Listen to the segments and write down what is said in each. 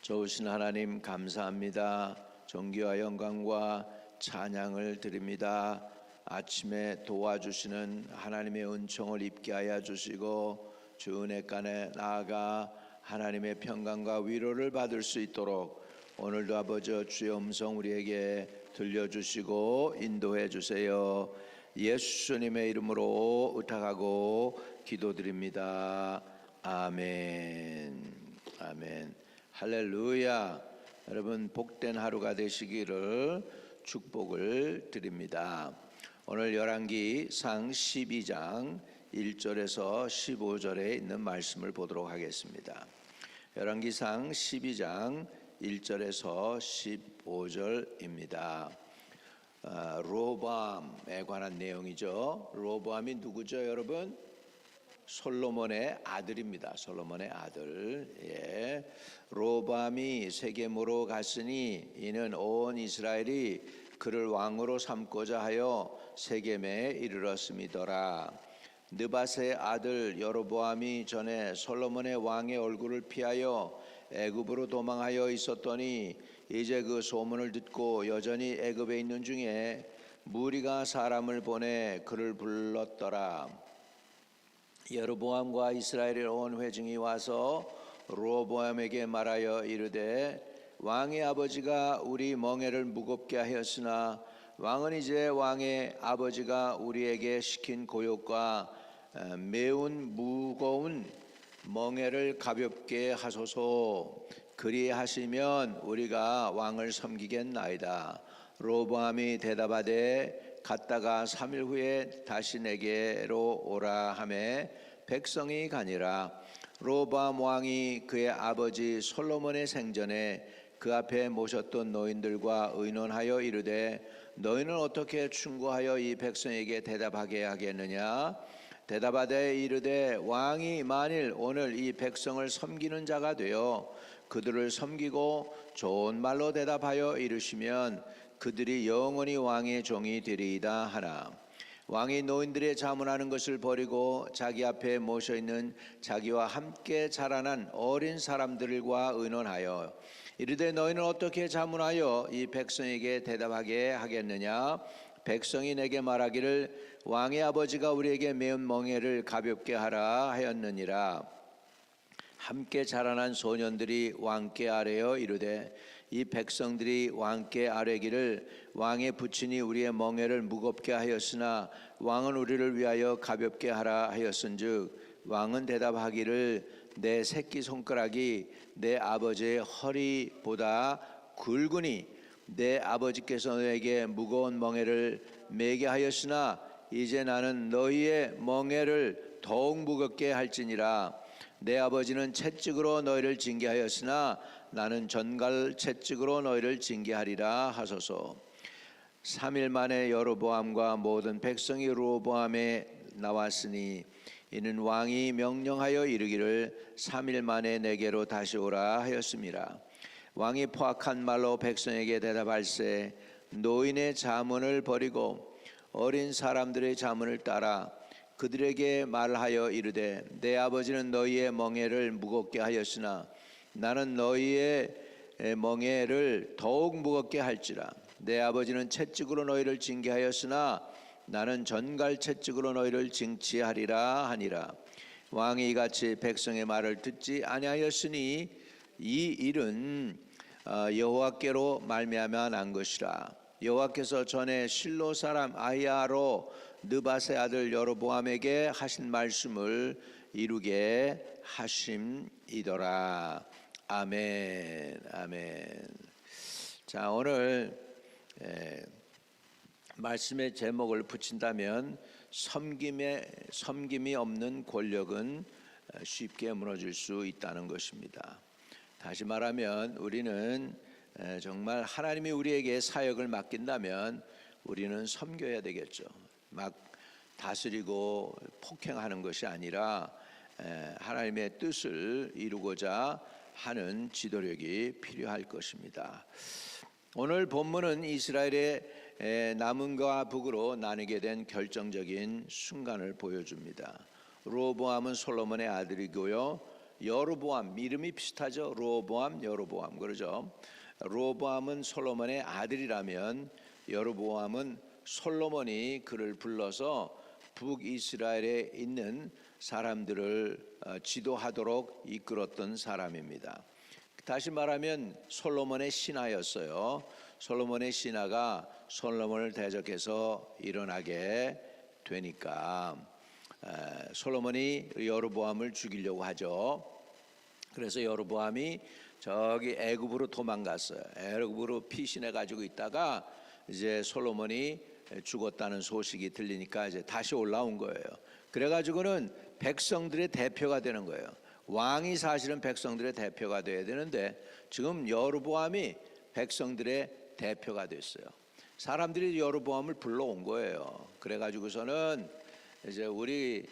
좋으신 하나님 감사합니다. 존귀와 영광과 찬양을 드립니다. 아침에 도와주시는 하나님의 은총을 입게 하여 주시고 주 은혜간에 나아가 하나님의 평강과 위로를 받을 수 있도록 오늘도 아버지 주의 음성 우리에게 들려주시고 인도해 주세요. 예수님의 이름으로 의탁하고 기도드립니다. 아멘. 아멘. 할렐루야. 여러분 복된 하루가 되시기를 축복을 드립니다. 오늘 열왕기상 12장 1절에서 15절에 있는 말씀을 보도록 하겠습니다. 열왕기상 12장 1절에서 15절입니다. 르호보암에 관한 내용이죠. 르호보암이 누구죠, 여러분? 솔로몬의 아들입니다. 솔로몬의 아들. 르호보암이 세겜으로 갔으니 이는 온 이스라엘이 그를 왕으로 삼고자 하여 세겜에 이르렀음이더라. 느밧의 아들 여로보암이 전에 솔로몬의 왕의 얼굴을 피하여 애굽으로 도망하여 있었더니 이제 그 소문을 듣고 여전히 애굽에 있는 중에 무리가 사람을 보내 그를 불렀더라. 여로보암과 이스라엘의 온 회중이 와서 르호보암에게 말하여 이르되 왕의 아버지가 우리 멍에를 무겁게 하였으나 왕은 이제 왕의 아버지가 우리에게 시킨 고욕과 매운 무거운 멍에를 가볍게 하소서. 그리하시면 우리가 왕을 섬기겠나이다. 르호보암이 대답하되 갔다가 3일 후에 다시 내게로 오라 하매 백성이 가니라. 르호보암 왕이 그의 아버지 솔로몬의 생전에 그 앞에 모셨던 노인들과 의논하여 이르되 너희는 어떻게 충고하여 이 백성에게 대답하게 하겠느냐? 대답하되 이르되 왕이 만일 오늘 이 백성을 섬기는 자가 되어 그들을 섬기고 좋은 말로 대답하여 이르시면 그들이 영원히 왕의 종이 되리이다 하나. 왕이 노인들의 자문하는 것을 버리고 자기 앞에 모셔 있는 자기와 함께 자라난 어린 사람들과 의논하여 이르되 너희는 어떻게 자문하여 이 백성에게 대답하게 하겠느냐? 백성이 내게 말하기를 왕의 아버지가 우리에게 매운 멍에를 가볍게 하라 하였느니라. 함께 자라난 소년들이 왕께 아뢰어 이르되 이 백성들이 왕께 아뢰기를 왕의 부친이 우리의 멍에를 무겁게 하였으나 왕은 우리를 위하여 가볍게 하라 하였은즉 왕은 대답하기를 내 새끼 손가락이 내 아버지의 허리보다 굵으니 내 아버지께서 너에게 무거운 멍에를 매게 하였으나 이제 나는 너희의 멍에를 더욱 무겁게 할지니라. 내 아버지는 채찍으로 너희를 징계하였으나 나는 전갈 채찍으로 너희를 징계하리라 하소서. 3일 만에 여로보암과 모든 백성이 르호보암에 나왔으니 이는 왕이 명령하여 이르기를 3일 만에 내게로 다시 오라 하였습니다. 왕이 포악한 말로 백성에게 대답할세 노인의 자문을 버리고 어린 사람들의 자문을 따라 그들에게 말하여 이르되 내 아버지는 너희의 멍에를 무겁게 하였으나 나는 너희의 멍에를 더욱 무겁게 할지라. 내 아버지는 채찍으로 너희를 징계하였으나 나는 전갈 채찍으로 너희를 징치하리라 하니라. 왕이 이같이 백성의 말을 듣지 아니하였으니 이 일은 여호와께로 말미암아 난 것이라. 여호와께서 전에 실로 사람 아히야로 느밧의 아들 여로보암에게 하신 말씀을 이루게 하심이더라. 아멘. 아멘. 자, 오늘 말씀의 제목을 붙인다면 섬김이 없는 권력은 쉽게 무너질 수 있다는 것입니다. 다시 말하면 우리는 정말 하나님이 우리에게 사역을 맡긴다면 우리는 섬겨야 되겠죠. 막 다스리고 폭행하는 것이 아니라 하나님의 뜻을 이루고자 하는 지도력이 필요할 것입니다. 오늘 본문은 이스라엘의 남음과 북으로 나뉘게 된 결정적인 순간을 보여줍니다. 르호보암은 솔로몬의 아들이고요. 여로보암, 이름이 비슷하죠. 로보암, 여로보암 그러죠. 로보암은 솔로몬의 아들이라면 여로보암은 솔로몬이 그를 불러서 북이스라엘에 있는 사람들을 지도하도록 이끌었던 사람입니다. 다시 말하면 솔로몬의 신하였어요. 솔로몬의 신하가 솔로몬을 대적해서 일어나게 되니까 솔로몬이 여로보암을 죽이려고 하죠. 그래서 여로보암이 저기 애굽으로 도망갔어요. 애굽으로 피신해 가지고 있다가 이제 솔로몬이 죽었다는 소식이 들리니까 이제 다시 올라온 거예요. 그래 가지고는 백성들의 대표가 되는 거예요. 왕이 사실은 백성들의 대표가 돼야 되는데 지금 여로보암이 백성들의 대표가 됐어요. 사람들이 여로보암을 불러온 거예요. 그래 가지고서는 이제 우리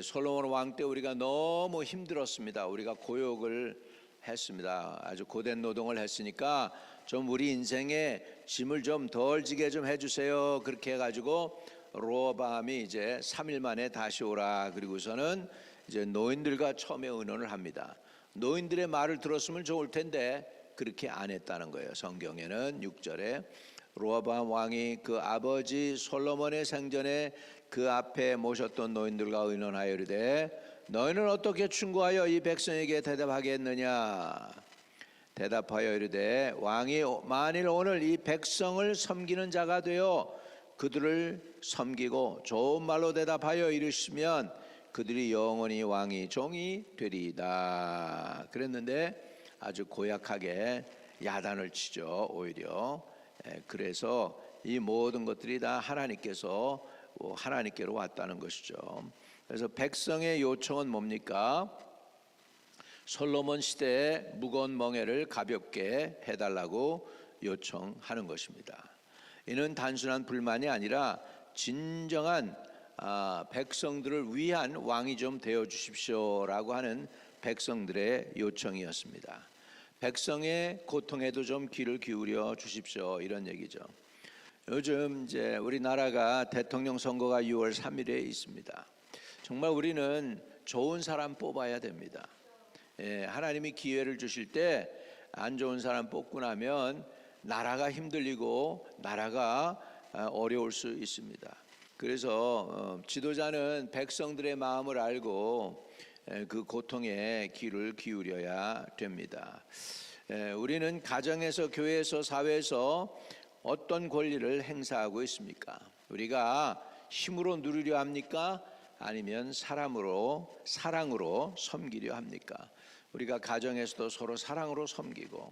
솔로몬 왕 때 우리가 너무 힘들었습니다. 우리가 고역을 했습니다. 아주 고된 노동을 했으니까 좀 우리 인생에 짐을 좀 덜 지게 좀 해주세요. 그렇게 해가지고 로보암이 이제 3일 만에 다시 오라. 그리고서는 이제 노인들과 처음에 의논을 합니다. 노인들의 말을 들었으면 좋을 텐데 그렇게 안 했다는 거예요. 성경에는 6절에 로보암 왕이 그 아버지 솔로몬의 생전에 그 앞에 모셨던 노인들과 의논하여 이르되 너희는 어떻게 충고하여 이 백성에게 대답하겠느냐. 대답하여 이르되 왕이 만일 오늘 이 백성을 섬기는 자가 되어 그들을 섬기고 좋은 말로 대답하여 이르시면 그들이 영원히 왕이 종이 되리이다. 그랬는데 아주 고약하게 야단을 치죠. 오히려 그래서 이 모든 것들이 다 하나님께로 왔다는 것이죠. 그래서 백성의 요청은 뭡니까? 솔로몬 시대의 무거운 멍에를 가볍게 해달라고 요청하는 것입니다. 이는 단순한 불만이 아니라 진정한 백성들을 위한 왕이 좀 되어 주십시오라고 하는 백성들의 요청이었습니다. 백성의 고통에도 좀 귀를 기울여 주십시오, 이런 얘기죠. 요즘 이제 우리나라가 대통령 선거가 6월 3일에 있습니다. 정말 우리는 좋은 사람 뽑아야 됩니다. 하나님이 기회를 주실 때 안 좋은 사람 뽑고 나면 나라가 힘들리고 나라가 어려울 수 있습니다. 그래서 지도자는 백성들의 마음을 알고 그 고통에 귀를 기울여야 됩니다. 우리는 가정에서, 교회에서, 사회에서 어떤 권리를 행사하고 있습니까? 우리가 힘으로 누리려 합니까? 아니면 사랑으로 섬기려 합니까? 우리가 가정에서도 서로 사랑으로 섬기고,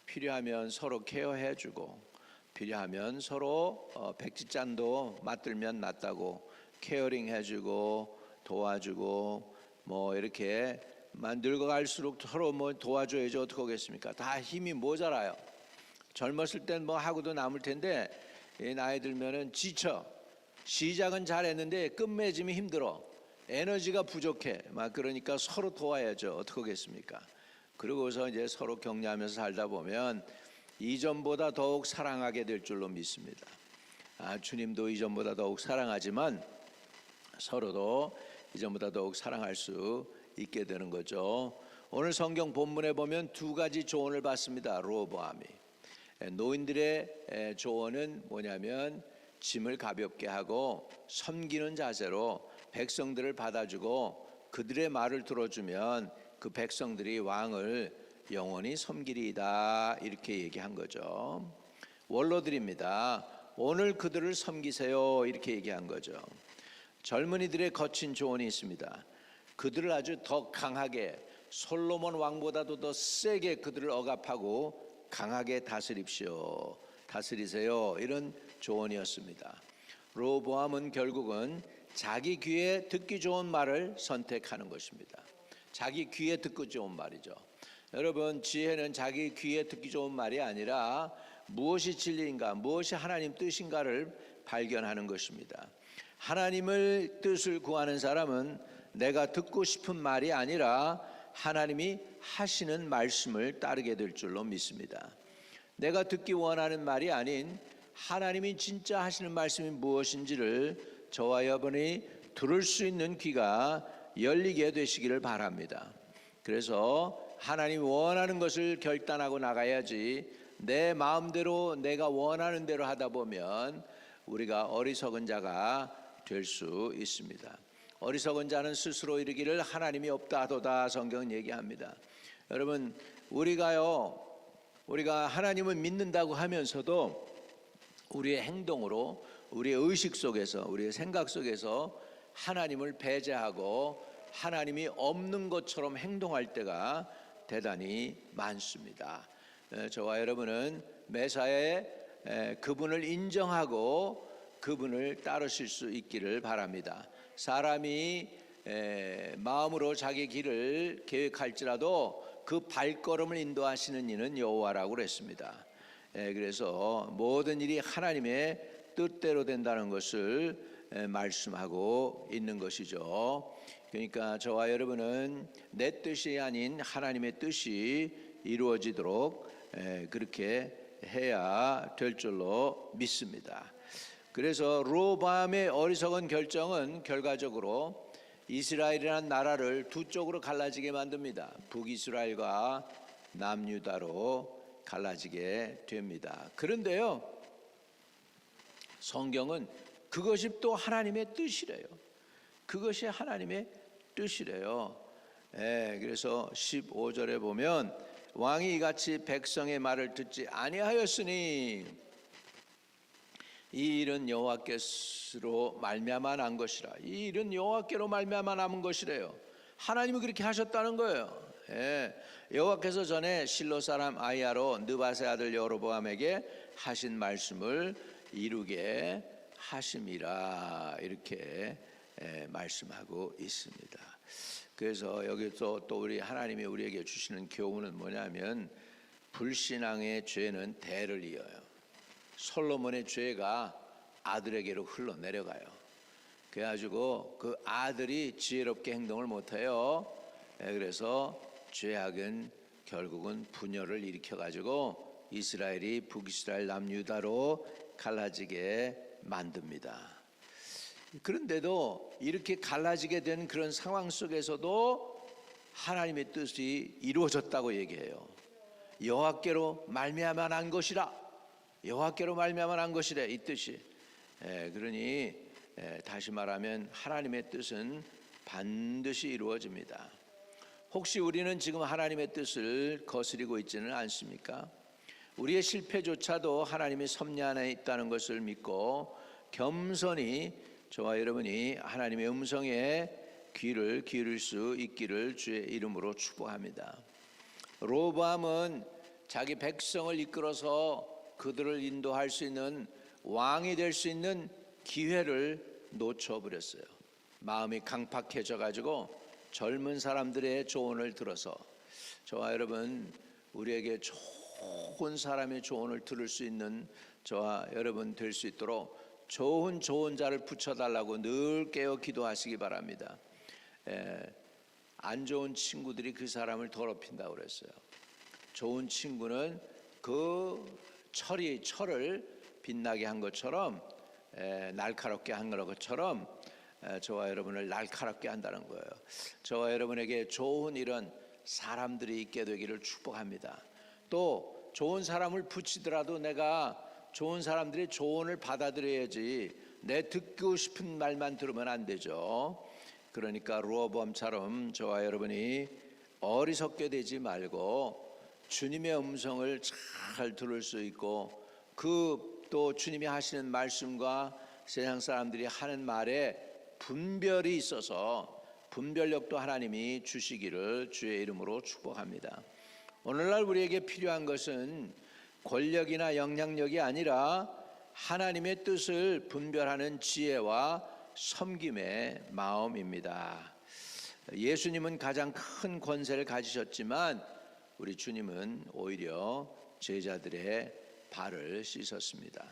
필요하면 서로 케어해주고, 필요하면 서로 백지짠도 맞들면 낫다고 케어링 해주고 도와주고, 뭐 이렇게 늙어갈수록 서로 뭐 도와줘야죠. 어떻게 하겠습니까? 다 힘이 모자라요. 젊었을 땐 뭐 하고도 남을 텐데 나이 들면은 지쳐. 시작은 잘했는데 끝맺음이 힘들어. 에너지가 부족해. 막 그러니까 서로 도와야죠. 어떻게 하겠습니까? 그러고서 이제 서로 격려하면서 살다 보면 이전보다 더욱 사랑하게 될 줄로 믿습니다. 주님도 이전보다 더욱 사랑하지만 서로도 이전보다 더욱 사랑할 수 있게 되는 거죠. 오늘 성경 본문에 보면 두 가지 조언을 받습니다. 로보암이. 노인들의 조언은 뭐냐면 짐을 가볍게 하고 섬기는 자세로 백성들을 받아주고 그들의 말을 들어주면 그 백성들이 왕을 영원히 섬기리이다, 이렇게 얘기한 거죠. 원로들입니다. 오늘 그들을 섬기세요, 이렇게 얘기한 거죠. 젊은이들의 거친 조언이 있습니다. 그들을 아주 더 강하게, 솔로몬 왕보다도 더 세게 그들을 억압하고 강하게 다스리세요, 이런 조언이었습니다. 로보암은 결국은 자기 귀에 듣기 좋은 말을 선택하는 것입니다. 자기 귀에 듣기 좋은 말이죠. 여러분, 지혜는 자기 귀에 듣기 좋은 말이 아니라 무엇이 진리인가, 무엇이 하나님 뜻인가를 발견하는 것입니다. 하나님을 뜻을 구하는 사람은 내가 듣고 싶은 말이 아니라 하나님이 하시는 말씀을 따르게 될 줄로 믿습니다. 내가 듣기 원하는 말이 아닌 하나님이 진짜 하시는 말씀이 무엇인지를 저와 여러분이 들을 수 있는 귀가 열리게 되시기를 바랍니다. 그래서 하나님이 원하는 것을 결단하고 나가야지, 내 마음대로 내가 원하는 대로 하다 보면 우리가 어리석은 자가 될 수 있습니다. 어리석은 자는 스스로 이르기를 하나님이 없다 하도다, 성경은 얘기합니다. 여러분, 우리가 하나님을 믿는다고 하면서도 우리의 행동으로, 우리의 의식 속에서, 우리의 생각 속에서 하나님을 배제하고 하나님이 없는 것처럼 행동할 때가 대단히 많습니다. 저와 여러분은 매사에 그분을 인정하고 그분을 따르실 수 있기를 바랍니다. 사람이 마음으로 자기 길을 계획할지라도 그 발걸음을 인도하시는 이는 여호와라고 그랬습니다. 그래서 모든 일이 하나님의 뜻대로 된다는 것을 말씀하고 있는 것이죠. 그러니까 저와 여러분은 내 뜻이 아닌 하나님의 뜻이 이루어지도록 그렇게 해야 될 줄로 믿습니다. 그래서 르호보암의 어리석은 결정은 결과적으로 이스라엘이라는 나라를 두 쪽으로 갈라지게 만듭니다. 북이스라엘과 남유다로 갈라지게 됩니다. 그런데요, 성경은 그것이 또 하나님의 뜻이래요. 그것이 하나님의 뜻이래요. 그래서 15절에 보면 왕이 이같이 백성의 말을 듣지 아니하였으니 이 일은 여호와께로 말미암아 난 것이라. 이 일은 여호와께로 말미암아 남은 것이래요. 하나님이 그렇게 하셨다는 거예요. 여호와께서 전에 실로 사람 아히야로 느밧의 아들 여로보암에게 하신 말씀을 이루게 하심이라, 이렇게 말씀하고 있습니다. 그래서 여기서 또 우리 하나님이 우리에게 주시는 교훈은 뭐냐면, 불신앙의 죄는 대를 이어요. 솔로몬의 죄가 아들에게로 흘러내려가요. 그래가지고 그 아들이 지혜롭게 행동을 못해요. 그래서 죄악은 결국은 분열을 일으켜가지고 이스라엘이 북이스라엘 남유다로 갈라지게 만듭니다. 그런데도 이렇게 갈라지게 된 그런 상황 속에서도 하나님의 뜻이 이루어졌다고 얘기해요. 여호와께로 말미암아 난 것이라. 여호와께로 말미암아 난 것이래, 이 뜻이. 그러니 다시 말하면 하나님의 뜻은 반드시 이루어집니다. 혹시 우리는 지금 하나님의 뜻을 거스리고 있지는 않습니까? 우리의 실패조차도 하나님의 섭리 안에 있다는 것을 믿고 겸손히 저와 여러분이 하나님의 음성에 귀를 기울일 수 있기를 주의 이름으로 축복합니다. 르호보암은 자기 백성을 이끌어서 그들을 인도할 수 있는 왕이 될 수 있는 기회를 놓쳐버렸어요. 마음이 강팍해져 가지고 젊은 사람들의 조언을 들어서, 저와 여러분, 우리에게 좋은 사람의 조언을 들을 수 있는 저와 여러분 될 수 있도록 좋은 조언자를 붙여달라고 늘 깨어 기도하시기 바랍니다. 안 좋은 친구들이 그 사람을 더럽힌다고 그랬어요. 좋은 친구는 그 철을 빛나게 한 것처럼, 날카롭게 한 것처럼 저와 여러분을 날카롭게 한다는 거예요. 저와 여러분에게 좋은 이런 사람들이 있게 되기를 축복합니다. 또 좋은 사람을 붙이더라도 내가 좋은 사람들의 조언을 받아들여야지, 내 듣고 싶은 말만 들으면 안 되죠. 그러니까 르호보암처럼 저와 여러분이 어리석게 되지 말고 주님의 음성을 잘 들을 수 있고, 또 주님이 하시는 말씀과 세상 사람들이 하는 말에 분별이 있어서 분별력도 하나님이 주시기를 주의 이름으로 축복합니다. 오늘날 우리에게 필요한 것은 권력이나 영향력이 아니라 하나님의 뜻을 분별하는 지혜와 섬김의 마음입니다. 예수님은 가장 큰 권세를 가지셨지만 우리 주님은 오히려 제자들의 발을 씻었습니다.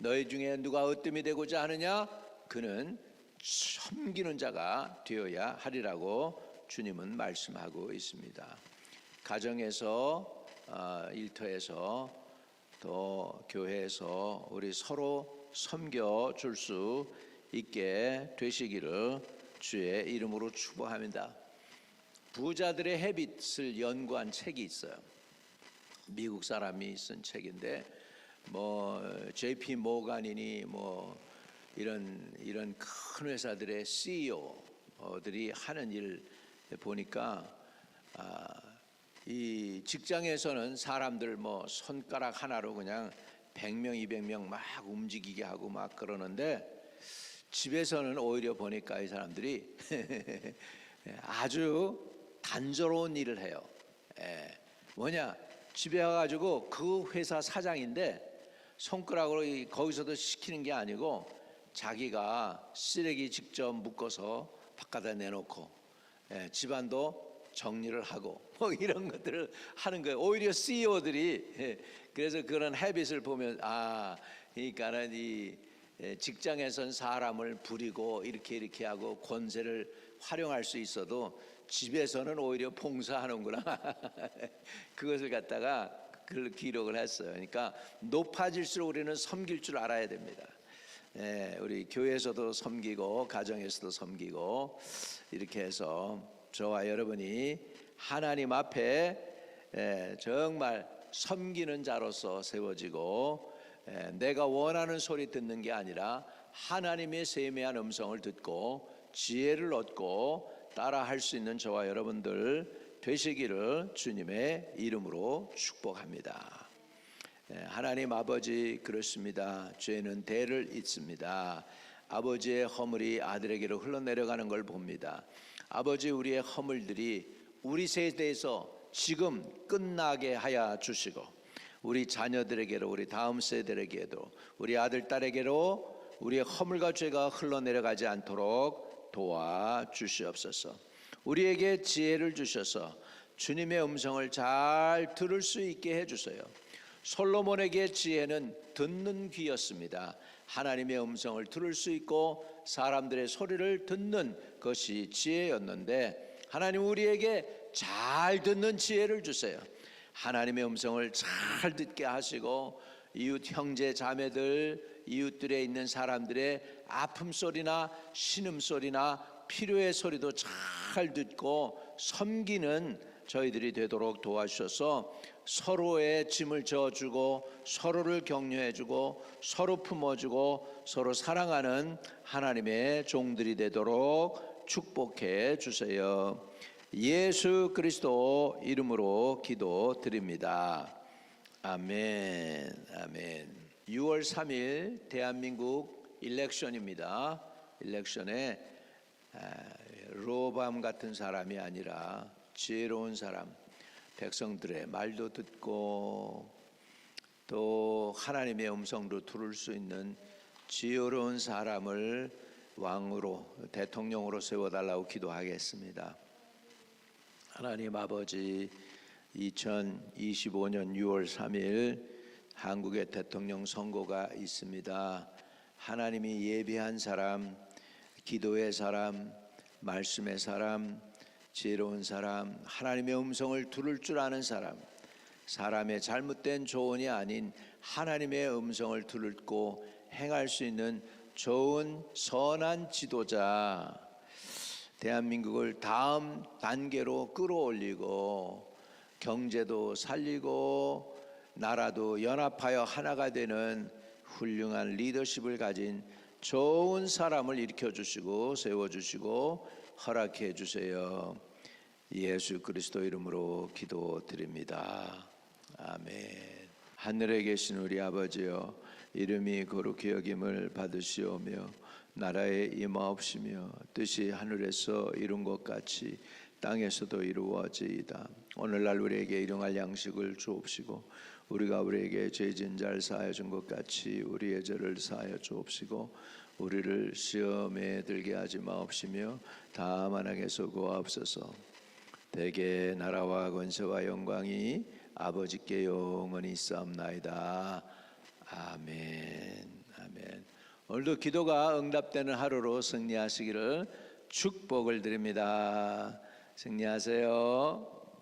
너희 중에 누가 으뜸이 되고자 하느냐? 그는 섬기는 자가 되어야 하리라고 주님은 말씀하고 있습니다. 가정에서, 일터에서, 또 교회에서 우리 서로 섬겨줄 수 있게 되시기를 주의 이름으로 축복합니다. 부자들의 헤빗을 연구한 책이 있어요. 미국 사람이 쓴 책인데 뭐 JP 모간이니 뭐 이런 큰 회사들의 CEO들이 하는 일 보니까 이 직장에서는 사람들 뭐 손가락 하나로 그냥 100명, 200명 막 움직이게 하고 막 그러는데 집에서는 오히려 보니까 이 사람들이 아주 단조로운 일을 해요. 뭐냐? 집에 와가지고 그 회사 사장인데 손가락으로 거기서도 시키는 게 아니고 자기가 쓰레기 직접 묶어서 바깥에 내놓고 집안도 정리를 하고 뭐 이런 것들을 하는 거예요. 오히려 CEO들이 그래서 그런 헤빗을 보면 그러니까는 이 직장에선 사람을 부리고 이렇게 하고 권세를 활용할 수 있어도 집에서는 오히려 봉사하는구나. 그것을 갖다가 그 기록을 했어요. 그러니까 높아질수록 우리는 섬길 줄 알아야 됩니다. 우리 교회에서도 섬기고 가정에서도 섬기고 이렇게 해서 저와 여러분이 하나님 앞에 정말 섬기는 자로서 세워지고 내가 원하는 소리 듣는 게 아니라 하나님의 세미한 음성을 듣고 지혜를 얻고 따라할 수 있는 저와 여러분들 되시기를 주님의 이름으로 축복합니다. 하나님 아버지, 그렇습니다. 죄는 대를 잇습니다. 아버지의 허물이 아들에게로 흘러내려가는 걸 봅니다. 아버지, 우리의 허물들이 우리 세대에서 지금 끝나게 하여 주시고 우리 자녀들에게로, 우리 다음 세대에게도, 우리 아들 딸에게로 우리의 허물과 죄가 흘러내려가지 않도록 도와주시옵소서. 우리에게 지혜를 주셔서 주님의 음성을 잘 들을 수 있게 해주세요. 솔로몬에게 지혜는 듣는 귀였습니다. 하나님의 음성을 들을 수 있고 사람들의 소리를 듣는 것이 지혜였는데 하나님 우리에게 잘 듣는 지혜를 주세요. 하나님의 음성을 잘 듣게 하시고 이웃 형제 자매들, 이웃들에 있는 사람들의 아픔 소리나 신음 소리나 필요의 소리도 잘 듣고 섬기는 저희들이 되도록 도와주셔서 서로의 짐을 져주고 서로를 격려해주고 서로 품어주고 서로 사랑하는 하나님의 종들이 되도록 축복해 주세요. 예수 그리스도 이름으로 기도드립니다. 아멘. 아멘. 6월 3일 대한민국 일렉션입니다. 일렉션에 로밤 같은 사람이 아니라 지혜로운 사람, 백성들의 말도 듣고 또 하나님의 음성도 들을 수 있는 지혜로운 사람을 왕으로, 대통령으로 세워달라고 기도하겠습니다. 하나님 아버지, 2025년 6월 3일 한국의 대통령 선거가 있습니다. 하나님이 예비한 사람, 기도의 사람, 말씀의 사람, 지혜로운 사람, 하나님의 음성을 들을 줄 아는 사람, 사람의 잘못된 조언이 아닌 하나님의 음성을 듣고 행할 수 있는 좋은 선한 지도자, 대한민국을 다음 단계로 끌어올리고 경제도 살리고 나라도 연합하여 하나가 되는 훌륭한 리더십을 가진 좋은 사람을 일으켜 주시고 세워 주시고 허락해 주세요. 예수 그리스도 이름으로 기도드립니다. 아멘. 하늘에 계신 우리 아버지여, 이름이 거룩히 여김을 받으시오며 나라에 임하옵시며 뜻이 하늘에서 이룬 것 같이 땅에서도 이루어지이다. 오늘날 우리에게 일용할 양식을 주옵시고 우리가 우리에게 죄진 자를 사하여 준 것 같이 우리의 죄를 사하여 주옵시고 우리를 시험에 들게 하지 마옵시며 다만 악에서 구하옵소서. 대개 나라와 권세와 영광이 아버지께 영원히 있사옵나이다. 아멘. 아멘. 오늘도 기도가 응답되는 하루로 승리하시기를 축복을 드립니다. 승리하세요.